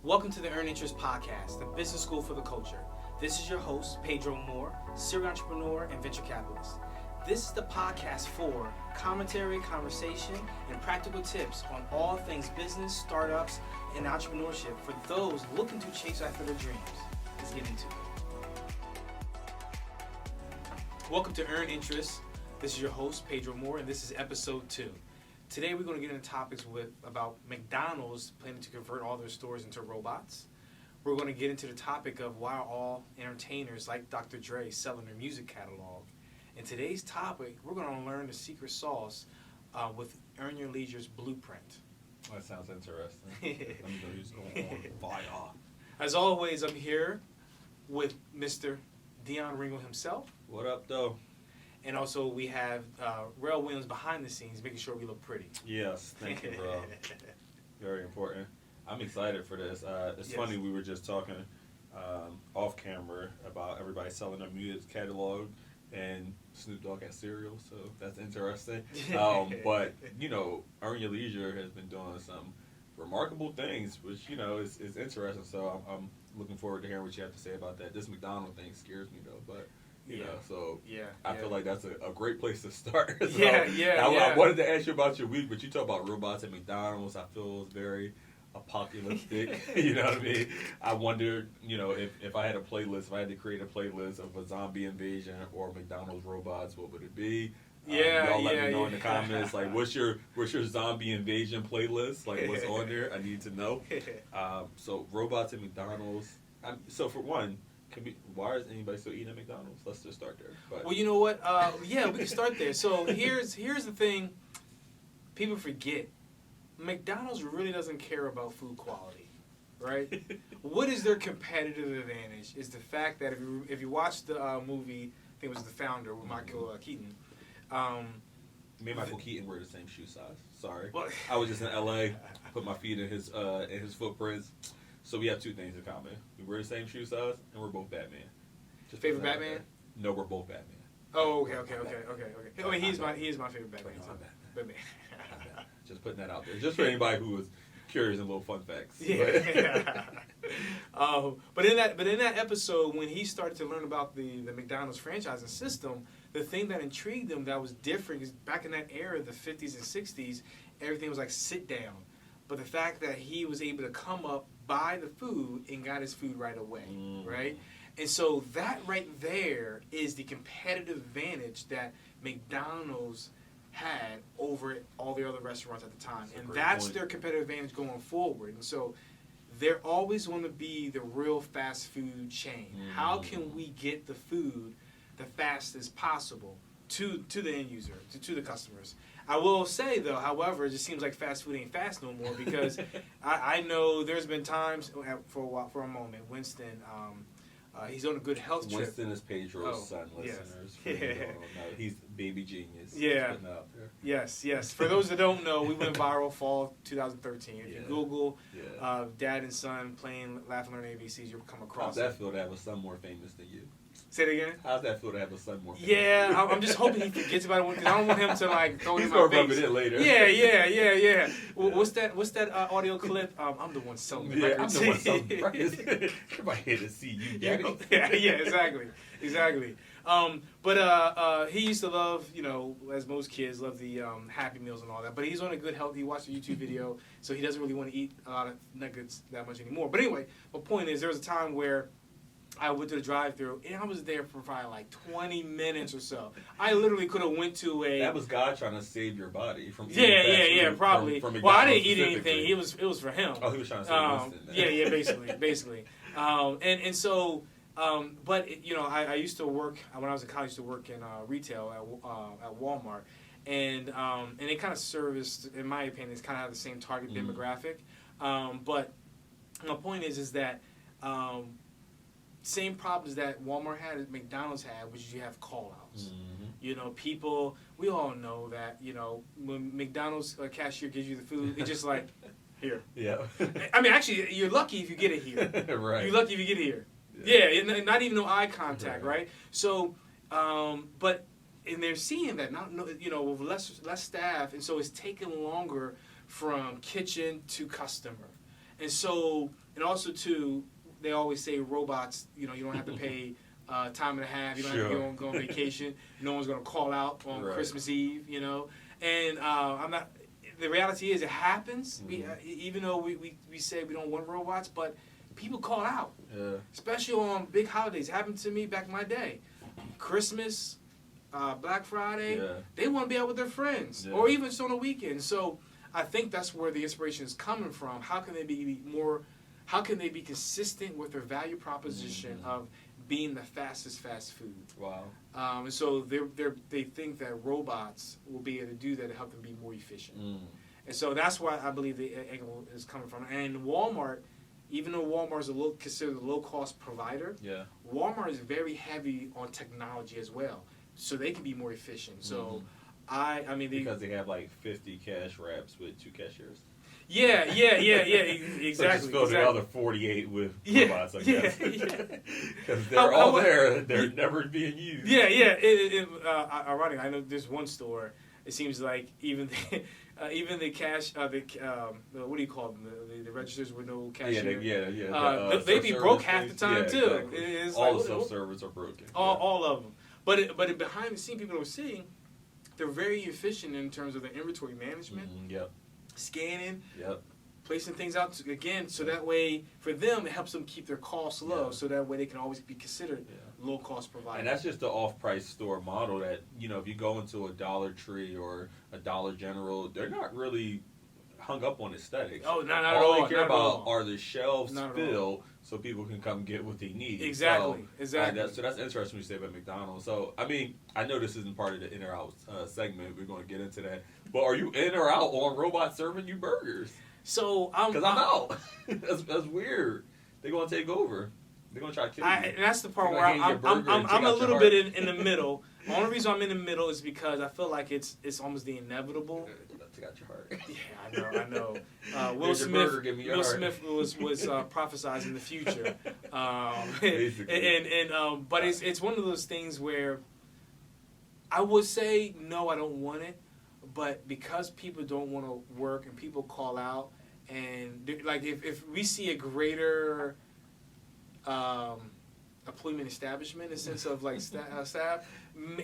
Welcome to the Earn Interest Podcast, the business school for the culture. This is your host, Pedro Moore, serial entrepreneur and venture capitalist. This is the podcast for commentary, conversation, and practical tips on all things business, startups, and entrepreneurship for those looking to chase after their dreams. Let's get into it. Welcome to Earn Interest. This is your host, Pedro Moore, and this is episode 2. Today we're going to get into topics about McDonald's planning to convert all their stores into robots. We're going to get into the topic of why all entertainers like Dr. Dre selling their music catalog. In today's topic, we're going to learn the secret sauce with Earn Your Leisure's blueprint. That sounds interesting. Let me know who's going on fire. As always, I'm here with Mr. Dion Ringo himself. What up, though? And also we have Rail Williams behind the scenes, making sure we look pretty. Yes, thank you, bro. Very important. I'm excited for this. It's funny, we were just talking off camera about everybody selling their music catalog, and Snoop Dogg has cereal, so that's interesting. But, you know, Earn Your Leisure has been doing some remarkable things, which, you know, is interesting. So I'm looking forward to hearing what you have to say about that. This McDonald thing scares me, though, but... You know, so I feel like that's a great place to start. So I wanted to ask you about your week, but you talk about robots at McDonald's. I feel it's very apocalyptic. You know what I mean? I wonder, you know, if I had a playlist, if I had to create a playlist of a zombie invasion or McDonald's robots, what would it be? Y'all let me know in the comments. Like, what's your zombie invasion playlist? Like, what's on there? I need to know. So robots at McDonald's. So for one. Why is anybody still eating at McDonald's? Let's just start there. But. Well, you know what? We can start there. So here's the thing. People forget. McDonald's really doesn't care about food quality, right? What is their competitive advantage is the fact that if you watch the movie, I think it was The Founder with Michael Keaton. Me and Michael Keaton were the same shoe size. Sorry. Well, I was just in L.A., put my feet in his footprints. So we have two things in common. We wear the same shoe size, and we're both Batman. Just favorite Batman? No, we're both Batman. Oh, okay. I mean, he is my favorite Batman. No, I'm Batman. Just putting that out there, just for anybody who was curious and little fun facts. Yeah. But in that episode, when he started to learn about the McDonald's franchising system, the thing that intrigued him that was different is back in that era, the 50s and 60s, everything was like sit down. But the fact that he was able to come up, buy the food, and got his food right away, right? And so that right there is the competitive advantage that McDonald's had over all the other restaurants at the time. And that's their competitive advantage going forward. And so they're always going to be the real fast food chain. How can we get the food the fastest possible to the end user, to the customers? I will say, though, however, it just seems like fast food ain't fast no more because I know there's been times for a moment, Winston, he's on a good health trip. Winston is Pedro's son, listeners. Yes. He's baby genius. Yeah. Yes. For those that don't know, we went viral fall 2013. If you Google dad and son playing Laugh and Learn ABCs, you'll come across How's that feel to have a son more famous than you? Say it again? How's that feel to have a son more famous? Yeah, I'm just hoping he forgets about it because I don't want him to like throw it in my face. He's gonna rub it in later. Yeah. Well, what's that audio clip? I'm the one selling the records. I'm the one selling the records. Everybody here to see you, daddy. Exactly. But he used to love, you know, as most kids, love the Happy Meals and all that. But he's on a good health. He watched a YouTube video, so he doesn't really want to eat a lot of nuggets that much anymore. But anyway, my point is there was a time where I went to the drive-thru, and I was there for probably like 20 minutes or so. I literally could have went to a... That was God trying to save your body from eating Yeah, probably. From well, I didn't eat anything. It was for him. Oh, he was trying to save Winston. Yeah, basically. And so, but, you know, I used to work, when I was in college, I used to work in retail at Walmart. And it kind of serviced, in my opinion, it's kind of have the same target demographic. But my point is that... same problems that Walmart had as McDonald's had, which is you have call-outs. You know, people, we all know that, you know, when McDonald's cashier gives you the food, it's just like, here. Yeah. I mean, actually, you're lucky if you get it here. Right. You're lucky if you get it here. Yeah, not even no eye contact, right? So, but, and they're seeing that, you know, with less staff, and so it's taking longer from kitchen to customer. And so, and also too, they always say robots, you don't have to pay time and a half. You don't have to go on vacation. No one's going to call out on Christmas Eve, And I'm not. The reality is, it happens. Even though we say we don't want robots, but people call out, especially on big holidays. It happened to me back in my day, Christmas, Black Friday. They want to be out with their friends, or even just on a weekend. So I think that's where the inspiration is coming from. How can they be more? How can they be consistent with their value proposition of being the fastest fast food? Wow. And so they think that robots will be able to do that to help them be more efficient. And so that's why I believe the angle is coming from. And Walmart, even though Walmart is considered a low-cost provider, Walmart is very heavy on technology as well, so they can be more efficient. So because they have like 50 cash wraps with 2 cashiers. Yeah, exactly. So just fill the other 48 with robots, I guess. Because they're all there. They're never being used. Ironic. I know there's one store. It seems like even the cash, what do you call them? The registers with no cashier. They be broke half the time too. Exactly. All the self-service are broken. All of them. But behind the scene, people are seeing they're very efficient in terms of the inventory management. Scanning, placing things out again, so that way for them it helps them keep their costs low, so that way they can always be considered low cost provider. And that's just the off-price store model that if you go into a Dollar Tree or a Dollar General, they're not really hung up on aesthetics. Oh, not at all. All they care about are the shelves filled so people can come get what they need. Exactly. So that's interesting you say about McDonald's. So, I know this isn't part of the in or out segment. We're going to get into that. But are you in or out on robots serving you burgers? So, because I'm out. that's weird. They're going to take over. They're going to try to kill you. And that's the part where I'm a little bit in the middle. The only reason I'm in the middle is because I feel like it's almost the inevitable. Take out your heart. Yeah, I know. Will Smith was prophesizing the future. But it's one of those things where I would say no, I don't want it, but because people don't want to work and people call out, and like if we see a greater employment establishment in the sense of like staff,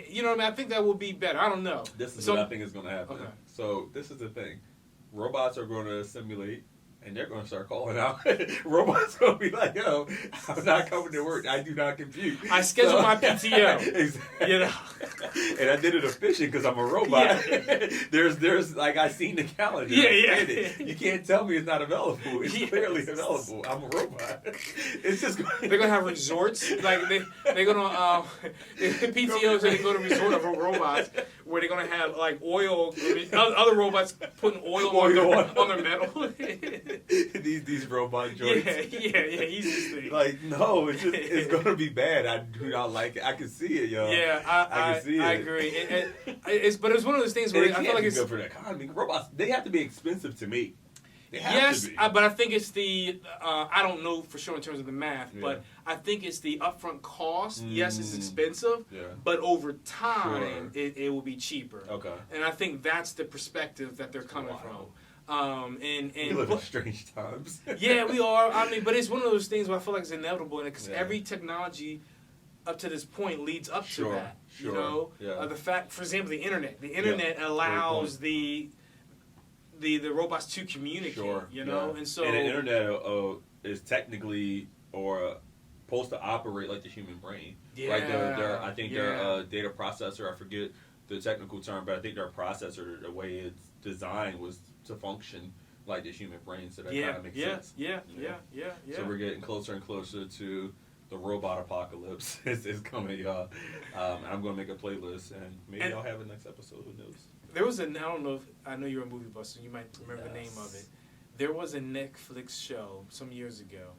you know what I mean? I think that will be better. I don't know. This is what I think is going to happen. Okay. So this is the thing. Robots are going to simulate, and they're going to start calling out. Robots going to be like, yo, I'm not coming to work. I do not compute. I schedule my PTO. Exactly. And I did it efficient because I'm a robot. There's like, I seen the calendar. You can't tell me it's not available. It's clearly available. I'm a robot. It's just they're going to have resorts. Like, they're going to, PTOs, they go to resort of robots where they're going to have, like, oil, other robots putting oil on their metal. these robot joints. Yeah, easy thing. Like, no, it's going to be bad. I do not like it. I can see it, yo. Yeah, I can see it. I agree. But it's one of those things where I feel like it's good for the economy. Robots, they have to be expensive to make. Yes, but I think it's the I don't know for sure in terms of the math, but I think it's the upfront cost. Yes, it's expensive, but over time it will be cheaper. Okay, and I think that's the perspective that they're coming from. And we live in strange times. Yeah, we are. But it's one of those things where I feel like it's inevitable, because every technology up to this point leads up to that. You know, the fact, for example, the internet allows the robots to communicate, you know, and so... And the internet is technically supposed to operate like the human brain, right? I think their data processor, I forget the technical term, but I think their processor, the way it's designed was to function like the human brain, so that kind of makes sense. Yeah. So we're getting closer and closer to the robot apocalypse. It's coming, y'all. And I'm going to make a playlist, and maybe I'll have it next episode, who knows? There was I don't know if, I know you're a movie buff, so you might remember the name of it. There was a Netflix show some years ago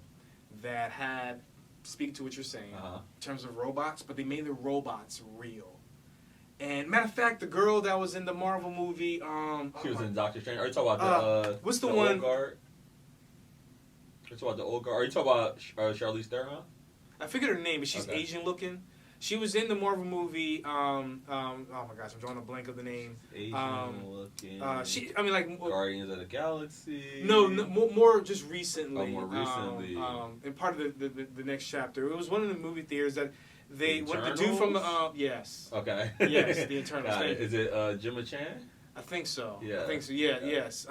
that had, speak to what you're saying, in terms of robots, but they made the robots real. And matter of fact, the girl that was in the Marvel movie, she was in Doctor Strange. Are you talking about what's the one? Old guard? Are you talking about the old guard? Are you talking about Charlize Theron? I figured her name, but she's Asian looking. She was in the Marvel movie. Oh my gosh, I'm drawing a blank of the name. Asian looking. Guardians of the Galaxy. No, more just recently. Oh, more recently. And part of the next chapter. It was one of the movie theaters that they went to do Eternals? from the. Yes. Okay. Yes, the Eternals. Is it Gemma Chan? I think so. Yeah. I think so. Yeah. Yes.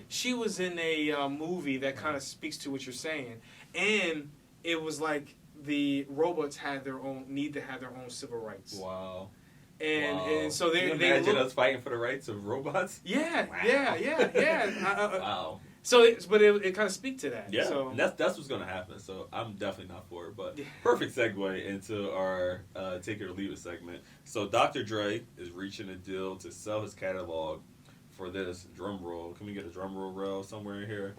She was in a movie that kind of speaks to what you're saying, and it was like the robots had their own civil rights. Wow. And so they imagine us fighting for the rights of robots. Yeah. Wow. Yeah. Wow. So, it kind of speak to that. Yeah, so. that's what's going to happen. So I'm definitely not for it. But perfect segue into our Take It or Leave It segment. So Dr. Dre is reaching a deal to sell his catalog for this drum roll. Can we get a drum roll somewhere in here?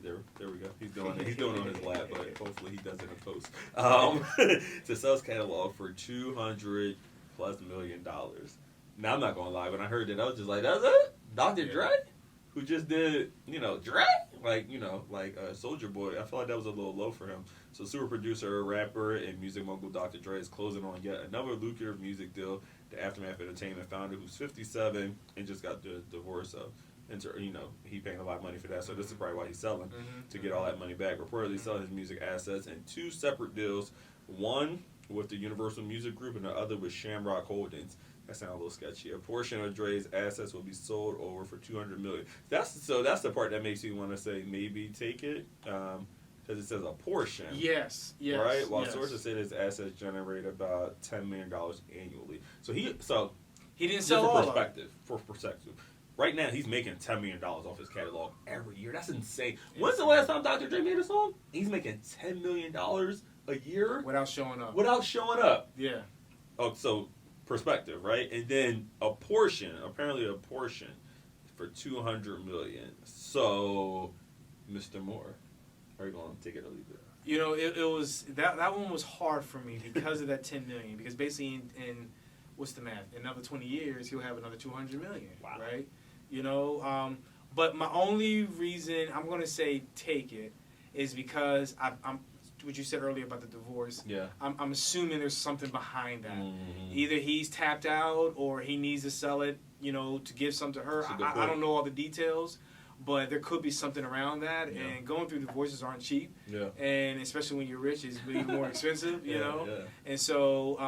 There we go. He's doing it. He's doing it on his lap, but hopefully he does it in post. To sell his catalog for $200+ million. Now I'm not gonna lie. When I heard that, I was just like, "That's it, Dr. Dre." Who just did, Dre? Like Soulja Boy. I feel like that was a little low for him. So super producer, rapper, and music mogul Dr. Dre is closing on yet another lucrative music deal. The Aftermath Entertainment founder, who's 57 and just got the divorce. So, he paying a lot of money for that. So this is probably why he's selling, to get all that money back. Reportedly selling his music assets in 2 separate deals. One with the Universal Music Group and the other with Shamrock Holdings. That sounds a little sketchy. A portion of Dre's assets will be sold over for $200 million. That's the part that makes you want to say maybe take it, because it says a portion. Yes. Right. While sources say his assets generate about $10 million annually. So he didn't sell all For perspective, right now he's making $10 million off his catalog every year. That's insane. When's the last time Dr. Dre made a song? He's making $10 million a year without showing up. Yeah. Oh, so. Perspective, right? And then apparently a portion for $200 million. So, Mr. Moore, are you going to take it or leave it? It was that one was hard for me because of that $10 million. Because basically, in what's the math? In another 20 years, he'll have another $200 million. Wow. Right? But my only reason I'm going to say take it is because I'm. What you said earlier about the divorce. Yeah. I'm assuming there's something behind that. Mm-hmm. Either he's tapped out or he needs to sell it, to give some to her. I don't know all the details, but there could be something around that. Yeah. And going through divorces aren't cheap. Yeah. And especially when you're rich, it's even more expensive. You know. Yeah. And so,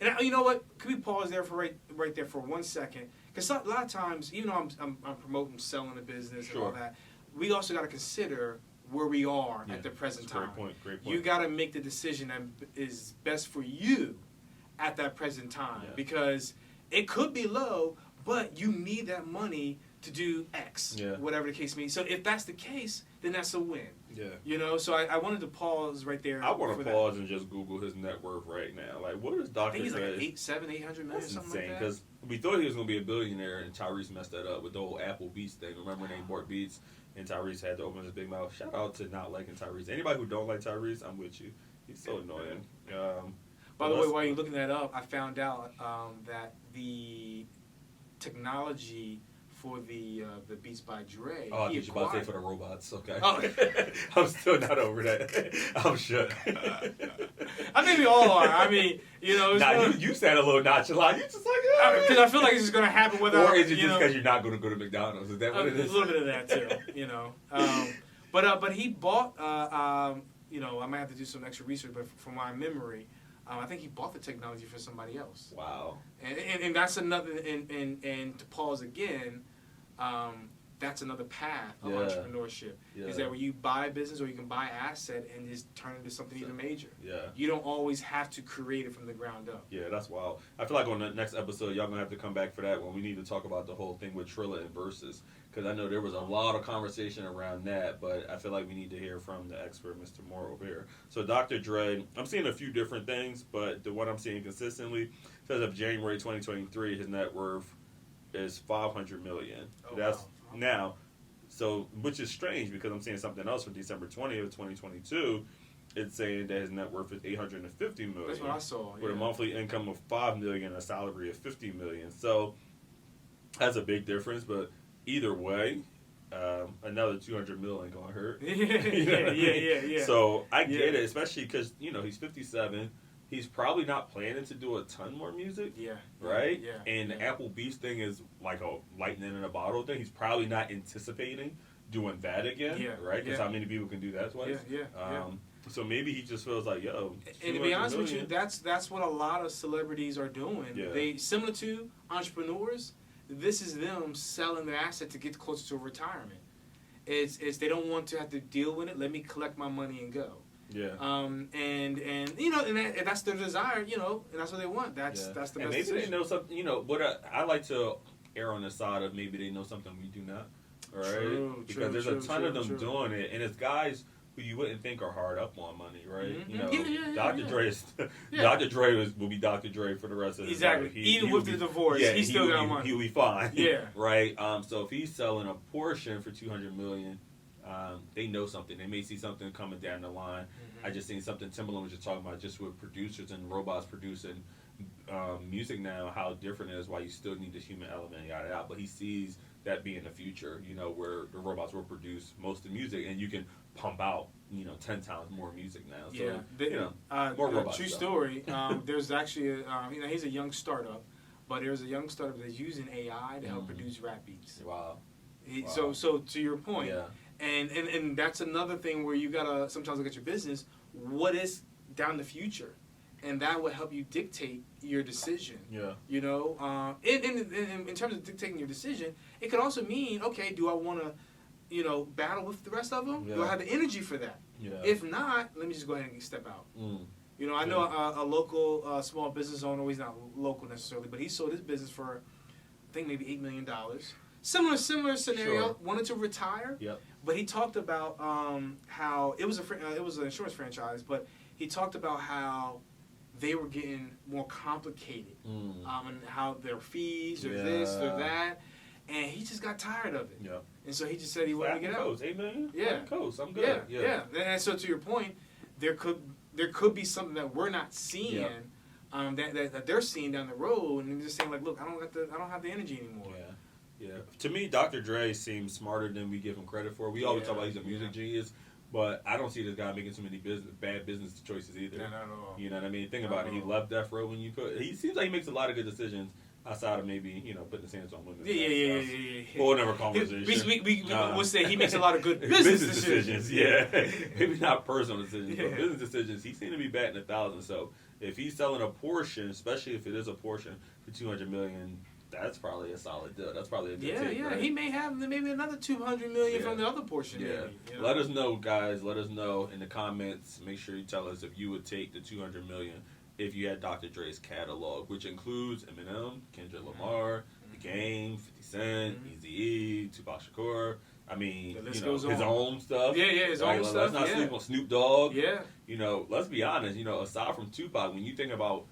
and you know what? Could we pause there for right there for 1 second? Because a lot of times, even though I'm promoting selling the business and all that, we also got to consider where we are at the present time. Great point. You got to make the decision that is best for you at that present time, because it could be low, but you need that money to do X, whatever the case may be. So if that's the case, then that's a win. Yeah. So I wanted to pause right there. I want to pause and just Google his net worth right now. Like, what is Dr. Dre? I think he's like $800 million, That's something insane, like that. because we thought he was going to be a billionaire, and Tyrese messed that up with the whole Apple Beats thing. Remember when they bought Beats? And Tyrese had to open his big mouth. Shout out to not liking Tyrese. Anybody who don't like Tyrese, I'm with you. He's so annoying. By the way, while you're looking that up, I found out that the technology for the Beats by Dre. Oh, I thought you about to say for the robots. Okay. Oh. I'm still not over that. I'm shook. I think we all are. I mean, you sound a little nonchalant. You just like, because I feel like it's just going to happen without. Or is it just because you're not going to go to McDonald's? Is that what it is? A little bit of that too. But he bought. I might have to do some extra research, but from my memory, I think he bought the technology for somebody else. Wow. And that's another. And to pause again. That's another path of entrepreneurship. Is that where you buy a business or you can buy an asset and just turn it into something even major. Yeah. You don't always have to create it from the ground up. Yeah, that's wild. I feel like on the next episode, y'all going to have to come back for that when we need to talk about the whole thing with Trilla and Versus. Because I know there was a lot of conversation around that, but I feel like we need to hear from the expert, Mr. Moore, over here. So Dr. Dre, I'm seeing a few different things, but the one I'm seeing consistently says of January 2023, his net worth is $500 million. Oh, that's wow. now, so which is strange because I'm seeing something else for December 20th, 2022. It's saying that his net worth is $850 million. That's what I saw. With a monthly income of $5 million and a salary of $50 million. So that's a big difference. But either way, another $200 million ain't gonna hurt. Yeah. So I get it, especially because he's 57. he's probably not planning to do a ton more music. Yeah. Right? Yeah. And the Apple Beats thing is like a lightning in a bottle thing. He's probably not anticipating doing that again. Yeah. Right? Because how many people can do that twice? Yeah. So maybe he just feels like, yo. And to be honest with you, that's what a lot of celebrities are doing. Yeah. They similar to entrepreneurs. This is them selling their asset to get closer to retirement. It's they don't want to have to deal with it. Let me collect my money and go. Yeah. And that's their desire, and that's what they want. That's the best maybe decision. they know something, but I like to err on the side of maybe they know something we do not. All right? Because there's a ton of them doing it, and it's guys who you wouldn't think are hard up on money, right? Mm-hmm. Dr. Dre is, Dr. Dre will be Dr. Dre for the rest of his life. Even with the divorce, he still got money. He'll be fine. Yeah. Right? So if he's selling a portion for $200 million, they know something. They may see something coming down the line. I just seen something Timberland was just talking about, just with producers and robots producing music now, how different it is, why you still need the human element, yada yada. But he sees that being the future, where the robots will produce most of the music, and you can pump out, 10 times more music now. So, more robots. True story. There's actually, he's a young startup, but there's a young startup that's using AI to help produce rap beats. Wow. So to your point, yeah. And that's another thing where you gotta sometimes look at your business. What is down the future? And that will help you dictate your decision. Yeah. In terms of dictating your decision, it could also mean, okay, do I want to, battle with the rest of them? Yeah. Do I have the energy for that? Yeah. If not, let me just go ahead and step out. I know a local small business owner. Well, he's not local necessarily, but he sold his business for, I think, maybe $8 million. Similar scenario. Sure. Wanted to retire. Yep. But he talked about how it was an insurance franchise, but he talked about how they were getting more complicated, and how their fees or this or that, and he just got tired of it. Yeah. And so he just said he wanted to get out. $8 million? Yeah. Coast. I'm good. Yeah. And so to your point, there could be something that we're not seeing, that they're seeing down the road, and they're just saying like, look, I don't have the energy anymore. Yeah. To me, Dr. Dre seems smarter than we give him credit for. We always talk about he's a music genius, but I don't see this guy making too many bad business choices either. Not at all. You know what I mean? Think about it. He left Death Row when he seems like he makes a lot of good decisions outside of maybe, putting his hands on women. Yeah. Whole another conversation. We'll say he makes a lot of good business decisions. Yeah. Maybe not personal decisions, but business decisions. He seems to be batting 1,000. So if he's selling a portion, especially if it is a portion for $200 million, that's probably a solid deal. That's probably a good take, right? He may have maybe another $200 million from the other portion. Yeah. Maybe, Let us know, guys. Let us know in the comments. Make sure you tell us if you would take the $200 million if you had Dr. Dre's catalog, which includes Eminem, Kendrick Lamar, The Game, 50 Cent, Eazy-E, Tupac Shakur. I mean, his own stuff. Yeah, his own stuff. Let's not sleep on Snoop Dogg. Yeah. Let's be honest. Aside from Tupac, when you think about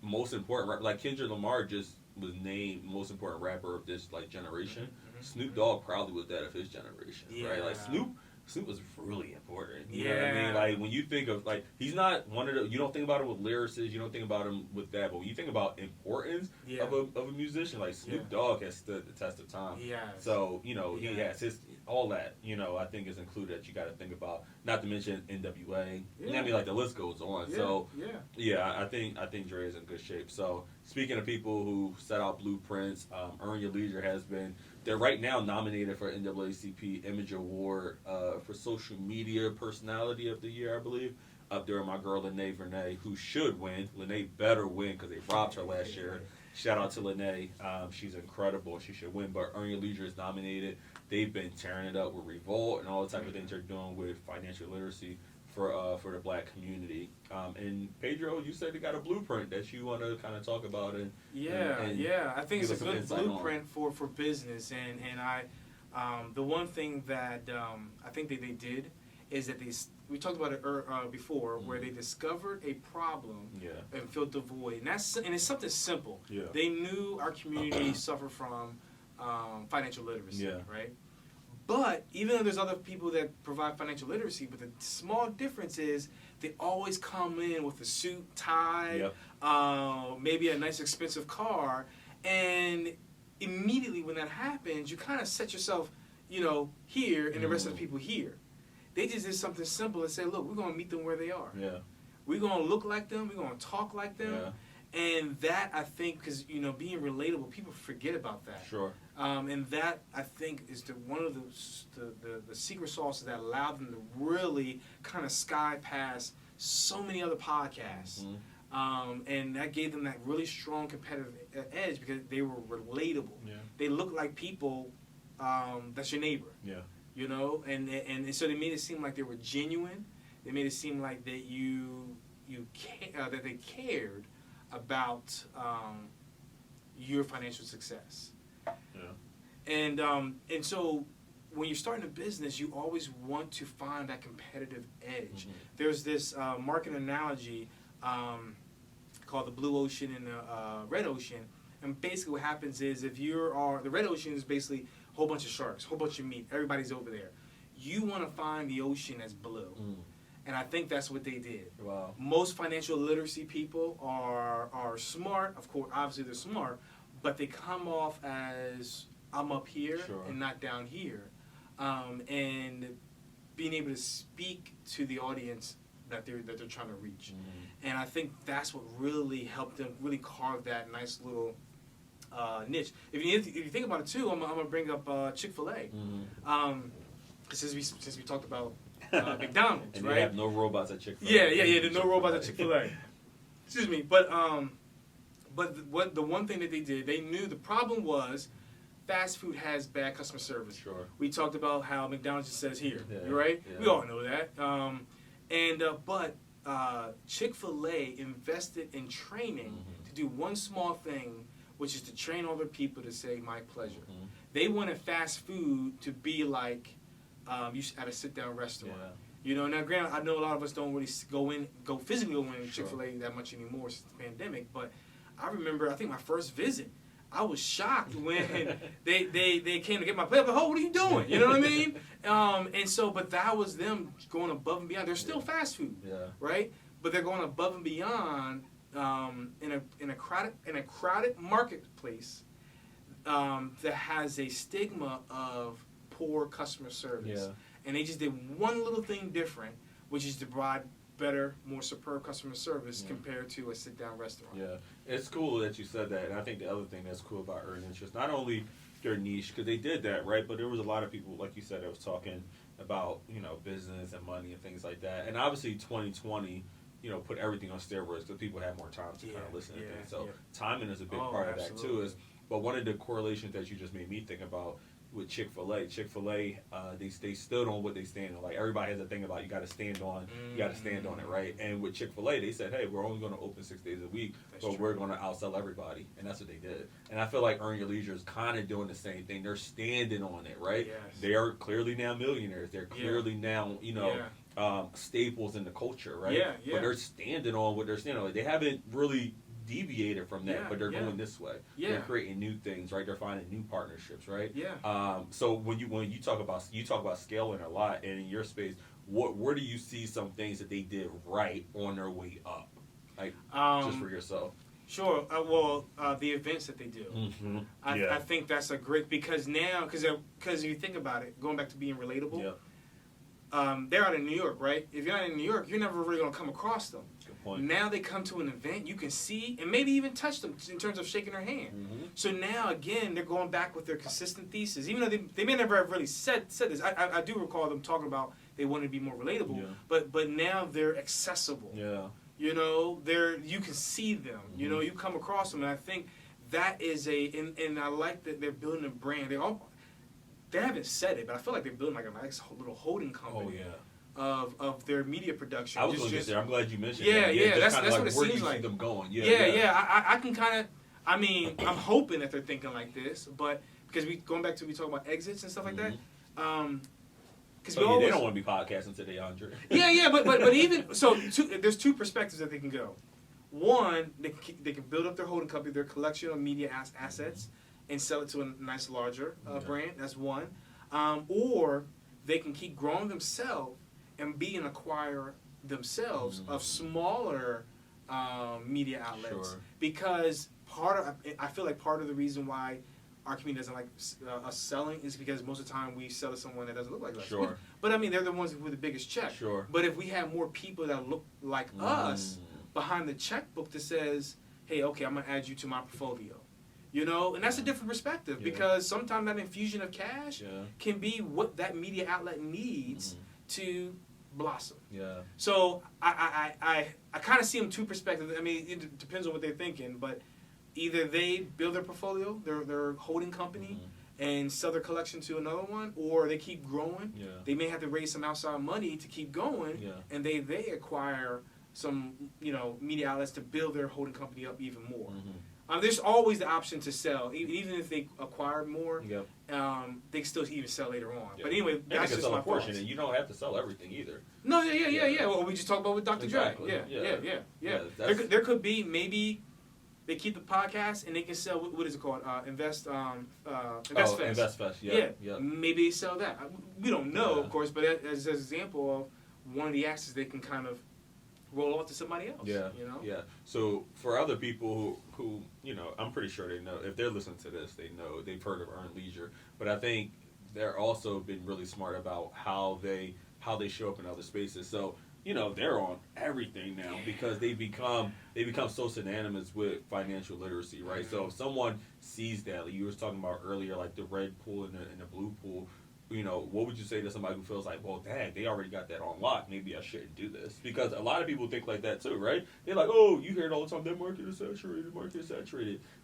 most important rap, like Kendrick Lamar just was named most important rapper of this generation. Snoop Dogg probably was that of his generation, right? Like Snoop was really important. You know what I mean? Like when you think of he's not one of the. You don't think about him with lyricists. You don't think about him with that. But when you think about importance of a musician, like Snoop Dogg has stood the test of time. So he has his all that. I think is included that you got to think about. Not to mention NWA. I mean, the list goes on. I think Dre is in good shape. So speaking of people who set out blueprints, Earn Your Leisure has been. They're right now nominated for NAACP Image Award for Social Media Personality of the Year, I believe. Up there, my girl Lene Vernay, who should win. Lene better win because they robbed her last year. Shout out to Lene. She's incredible. She should win. But Earn Your Leisure is nominated. They've been tearing it up with Revolt and all the type of things they're doing with financial literacy for the black community. And Pedro, you said they got a blueprint that you want to kind of talk about. I think it's a good blueprint for business. And I, the one thing that I think that they did is that we talked about it before, where they discovered a problem and filled the void. And it's something simple. Yeah. They knew our community suffered from financial literacy, right? But even though there's other people that provide financial literacy, but the small difference is they always come in with a suit, tie, maybe a nice expensive car, and immediately when that happens, you kind of set yourself, here and the rest of the people here. They just did something simple and said, look, we're going to meet them where they are. Yeah. We're going to look like them. We're going to talk like them. Yeah. And that, I think, because, you know, being relatable, people forget about that. Sure. And that, I think, is one of the secret sauces that allowed them to really kind of sky past so many other podcasts. And that gave them that really strong competitive edge because they were relatable. Yeah. They looked like people that's your neighbor. Yeah. You know, and so they made it seem like they were genuine. They made it seem like that that they cared about your financial success. Yeah. And so when you're starting a business, you always want to find that competitive edge. There's this market analogy called the blue ocean and the red ocean. And basically what happens is if the red ocean is basically a whole bunch of sharks, a whole bunch of meat, everybody's over there. You want to find the ocean that's blue. And I think that's what they did. Wow. Most financial literacy people are smart. Of course, obviously they're smart, but they come off as I'm up here and not down here. And being able to speak to the audience that they're trying to reach. And I think that's what really helped them really carve that nice little niche. If you think about it too, I'm gonna bring up Chick-fil-A. Since we talked about McDonald's, and right? they have no robots at Chick-fil-A. Yeah. There's no robots at Chick-fil-A. Excuse me, but the one thing that they did, they knew the problem was fast food has bad customer service. Sure. We talked about how McDonald's just says here, Yeah, right? yeah. We all know that. But Chick-fil-A invested in training to do one small thing, which is to train all their people to say "my pleasure." They wanted fast food to be like you at a sit-down restaurant. Yeah. You know, now granted, I know a lot of us don't really go physically go in Chick-fil-A that much anymore since the pandemic. But I remember, I think my first visit, I was shocked when they came to get my plate. I'm like, oh, what are you doing? You know what I mean? But that was them going above and beyond. They're still fast food, right? But they're going above and beyond in a crowded marketplace that has a stigma of poor customer service. Yeah. And they just did one little thing different, which is to provide better, more superb customer service compared to a sit-down restaurant. Yeah, it's cool that you said that, and I think the other thing that's cool about Earn Interest, not only their niche, because they did that, right, but there was a lot of people, like you said, that was talking about, you know, business and money and things like that, and obviously 2020, you know, put everything on steroids because people had more time to kind of listen to things, so timing is a big part of that too. But one of the correlations that you just made me think about with Chick-fil-A, they stood on what they stand on. Like everybody has a thing about you got to stand on it, right? And with Chick-fil-A, they said, hey, we're only going to open 6 days a week, but we're going to outsell everybody, and that's what they did. And I feel like Earn Your Leisure is kind of doing the same thing. They're standing on it, right? Yes. They are clearly now millionaires. They're clearly now, you know, staples in the culture, right? Yeah. But they're standing on what they're standing on. Like, they haven't really deviated from that, but they're going this way. They're creating new things, right? They're finding new partnerships, right? So when you talk about scaling a lot, and in your space, where do you see some things that they did right on their way up, like just for yourself? Sure. The events that they do, I think that's a great because if you think about it, going back to being relatable. They're out in New York, right? If you're not in New York, you're never really going to come across them. Good point. Now they come to an event, you can see and maybe even touch them in terms of shaking their hand. So now, again, they're going back with their consistent thesis. Even though they may never have really said this. I do recall them talking about they wanted to be more relatable, but now they're accessible. You know, you can see them. You know, you come across them, and I think that is and I like that they're building a brand. They haven't said it, but I feel like they're building like a nice little holding company of their media production. I was going to get there. I'm glad you mentioned that. Yeah, that's like, what it where seems do you like. see them going? I can kind of. I mean, I'm hoping that they're thinking like this, but because we talk about exits and stuff like that. Because they don't want to be podcasting today, Andre. but even so, there's two perspectives that they can go. One, they can build up their holding company, their collection of media assets, and sell it to a nice larger brand. That's one. Or they can keep growing themselves and be an acquirer themselves of smaller media outlets. Because I feel like part of the reason why our community doesn't like us selling is because most of the time we sell to someone that doesn't look like us. Sure. But I mean, they're the ones with the biggest check. Sure. But if we have more people that look like us behind the checkbook that says, hey, okay, I'm going to add you to my portfolio. You know, and that's a different perspective because sometimes that infusion of cash can be what that media outlet needs to blossom. Yeah. So I kind of see them two perspectives. I mean, it depends on what they're thinking, but either they build their portfolio, their holding company, and sell their collection to another one, or they keep growing. Yeah. They may have to raise some outside money to keep going, and they acquire some media outlets to build their holding company up even more. There's always the option to sell, even if they acquire more. Yep. They can still even sell later on. Yep. But anyway, that's just my portion, and you don't have to sell everything either. No, yeah. Well, we just talked about with Dr. Exactly. Dre. Yeah. There could be maybe they keep the podcast and they can sell what is it called? Invest Fest. Invest Fest. Yeah. Maybe they sell that. We don't know, of course, but as an example of one of the assets they can kind of roll off to somebody else. Yeah. Yeah. So for other people who I'm pretty sure they know, if they're listening to this, they know, they've heard of earned leisure. But I think they're also been really smart about how they show up in other spaces. So, they're on everything now because they become so synonymous with financial literacy, right? So if someone sees that, like you were talking about earlier, like the red pool and the blue pool, what would you say to somebody who feels like, well, dang, they already got that on lock. Maybe I shouldn't do this. Because a lot of people think like that too, right? They're like, oh, you hear it all the time, that market is saturated.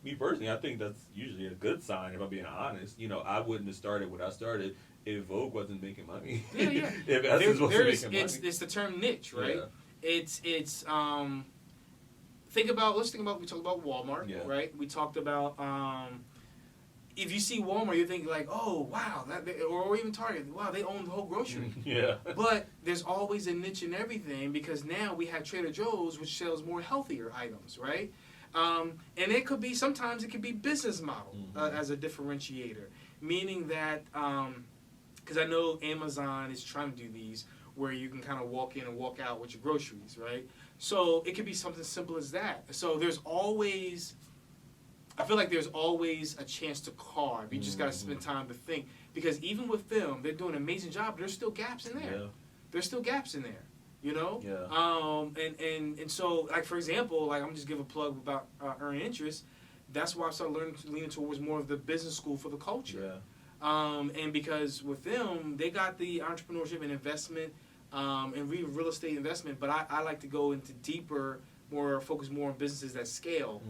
Me personally, I think that's usually a good sign, if I'm being honest. I wouldn't have started what I started if Vogue wasn't making money. Yeah. If Essence wasn't making money. It's the term niche, right? Yeah. Let's think about, we talked about Walmart, right? We talked about, if you see Walmart, you think like, oh, wow, or even Target, wow, they own the whole grocery. Yeah. But there's always a niche in everything because now we have Trader Joe's, which sells more healthier items, right? And sometimes it could be business model as a differentiator, meaning that, because I know Amazon is trying to do these where you can kind of walk in and walk out with your groceries, right? So it could be something simple as that. So I feel like there's always a chance to carve. You just got to spend time to think. Because even with film, they're doing an amazing job, but there's still gaps in there. Yeah. There's still gaps in there, Yeah. And so, like, for example, like, I'm just give a plug about earning interest. That's why I started leaning towards more of the business school for the culture. Yeah. And because with them, they got the entrepreneurship and investment and real estate investment, but I like to go into deeper, focus more on businesses that scale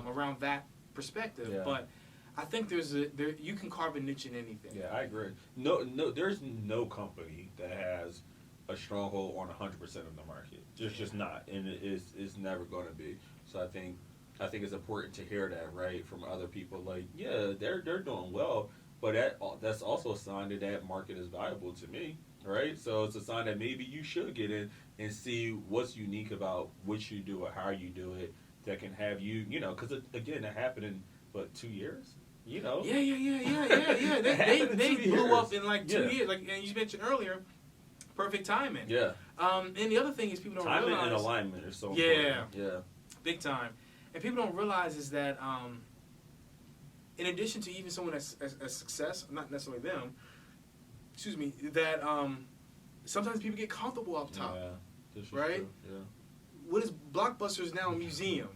around that perspective. Yeah. But I think you can carve a niche in anything. Yeah, I agree. No, there's no company that has a stronghold on 100% of the market. There's just not, and it's never going to be. So I think it's important to hear that, right, from other people. Like, yeah, they're doing well, but that's also a sign that market is valuable to me, right? So it's a sign that maybe you should get in and see what's unique about what you do or how you do it that can have you, because again, that happened in 2 years. Yeah. They blew up in like 2 years, like, and you mentioned earlier, perfect timing. Yeah. And the other thing is people don't realize timing and alignment are so important. Yeah. Big time. And people don't realize is that in addition to even someone that's a success, not necessarily them, that sometimes people get comfortable up top. Yeah. This is right? True. Yeah. What is Blockbuster's now a museum?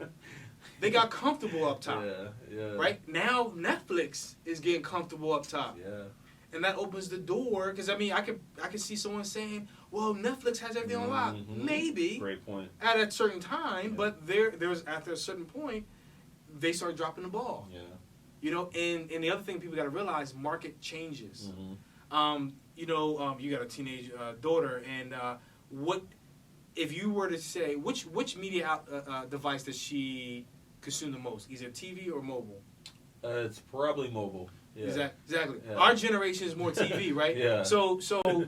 They got comfortable up top. Yeah. Right? Now Netflix is getting comfortable up top. Yeah. And that opens the door because I could see someone saying, well, Netflix has everything on lock. Maybe. Great point. At a certain time, but there's after a certain point, they start dropping the ball. Yeah. And the other thing people got to realize, market changes. You got a teenage daughter, and what if you were to say which media device does she consume the most? Either TV or mobile? It's probably mobile. Yeah. Exactly. Yeah. Our generation is more TV, right? Yeah. So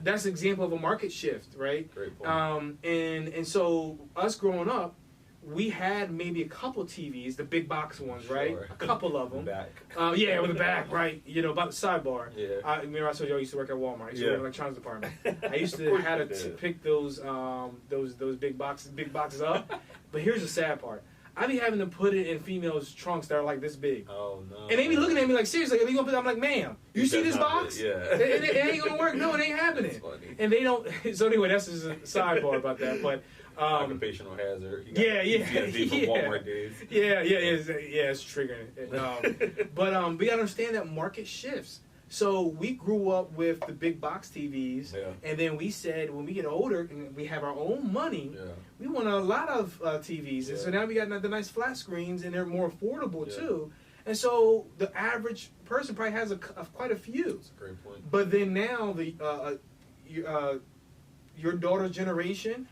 that's an example of a market shift, right? Great point. And so us growing up, we had maybe a couple TVs, the big box ones, right? Sure. A couple of them. Back. With the back, right? About the sidebar. Yeah. I told you I used to work at Walmart. I used to work in the electronics department. I used to have to pick those big boxes up. But here's the sad part. I be having to put it in females' trunks that are like this big. Oh no! And they be looking at me like, seriously, are you gonna put? I'm like, ma'am, you see this box? Yeah. It ain't gonna work. No, it ain't happening. That's funny. And they don't. So anyway, that's just a sidebar about that. But occupational hazard. Yeah. From Walmart days. Yeah, it's triggering. But we gotta understand that market shifts. So we grew up with the big box TVs, and then we said when we get older and we have our own money, we want a lot of TVs. And so now we got the nice flat screens, and they're more affordable too. And so the average person probably has quite a few. That's a great point. But then now your daughter's generation,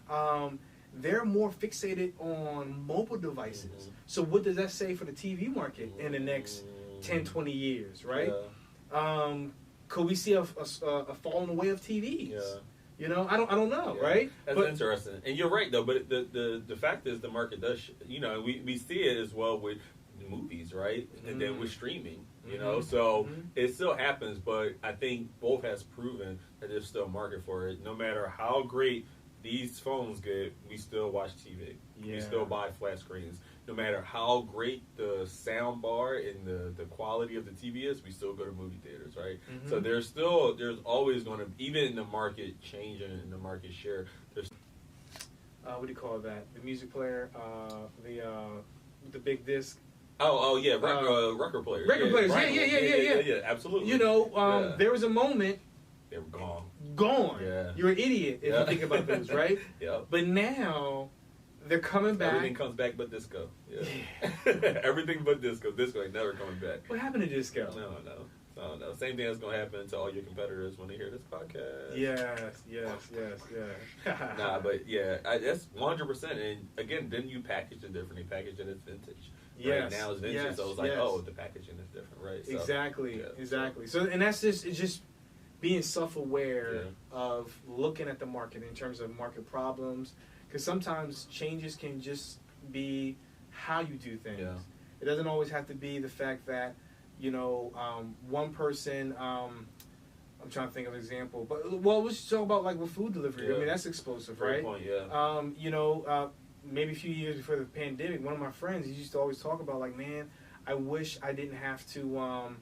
they're more fixated on mobile devices. Mm-hmm. So what does that say for the TV market in the next 10, 20 years, right? Could we see a falling away of TVs? Yeah. You know, I don't know, right? That's interesting, and you're right though. But the fact is, the market does. We see it as well with movies, right? And then with streaming. You know, so it still happens. But I think both has proven that there's still a market for it. No matter how great these phones get, we still watch TV. Yeah. We still buy flat screens. No matter how great the sound bar and the quality of the TV is, we still go to movie theaters, right? Mm-hmm. So there's always going to, even in the market changing in the market share, there's what do you call that? The music player, the big disc. Yeah, record players. Record players, yeah, absolutely. You know, there was a moment. They were gone. Yeah. You're an idiot if you think about those, right? Yeah. But now they're coming back. Everything comes back but disco. Yeah. Everything but disco. Disco ain't never coming back. What happened to disco? No. Same thing that's going to happen to all your competitors when they hear this podcast. Yes. Nah, but that's 100%. And again, then you package it differently. Package it as vintage. Yes. Right now it's vintage, so it's like, the packaging is different, right? So, exactly. So, and that's just being self-aware of looking at the market in terms of market problems, because sometimes changes can just be how you do things. Yeah. It doesn't always have to be the fact that, one person, I'm trying to think of an example, but let's talk about like with food delivery. I mean, that's explosive, right? Great point, maybe a few years before the pandemic, one of my friends, he used to always talk about like, man, I wish I didn't have to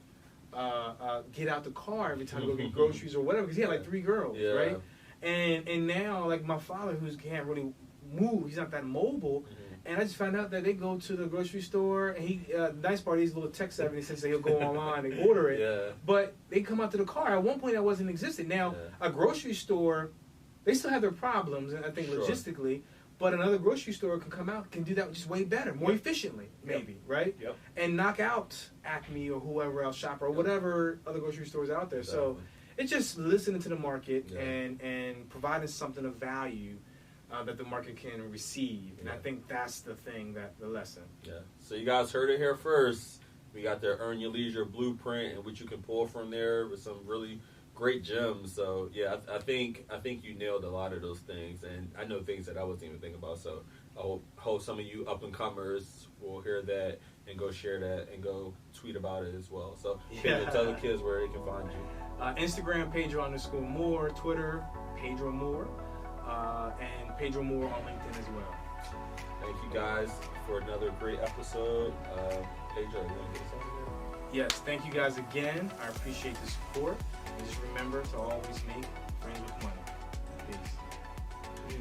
get out the car every time I go get groceries or whatever, because he had like 3 girls, right? And now, like my father, who can't really move, he's not that mobile, and I just found out that they go to the grocery store, and he, nice part, he's a little tech savvy in the sense that he'll go online and order it, but they come out to the car. At one point, that wasn't existing. Now, a grocery store, they still have their problems, and I think logistically, but another grocery store can do that just way better, more efficiently, maybe, right? Yep. And knock out Acme or whoever else, Shopper, or whatever other grocery stores out there. Exactly. So it's just listening to the market and providing something of value that the market can receive. And I think that's the lesson. Yeah. So you guys heard it here first. We got the Earn Your Leisure blueprint and what you can pull from there with some really great gems. So I think you nailed a lot of those things, and I know things that I wasn't even thinking about. So I hope some of you up and comers will hear that and go share that and go tweet about it as well. So Pedro, tell the kids where they can find you. Instagram Pedro_Moore, Twitter Pedro Moore, and Pedro Moore on LinkedIn as well. Thank you guys for another great episode. Pedro, you want to get us out of here? Yes, thank you guys again. I appreciate the support. And just remember to always make friends with money. Peace.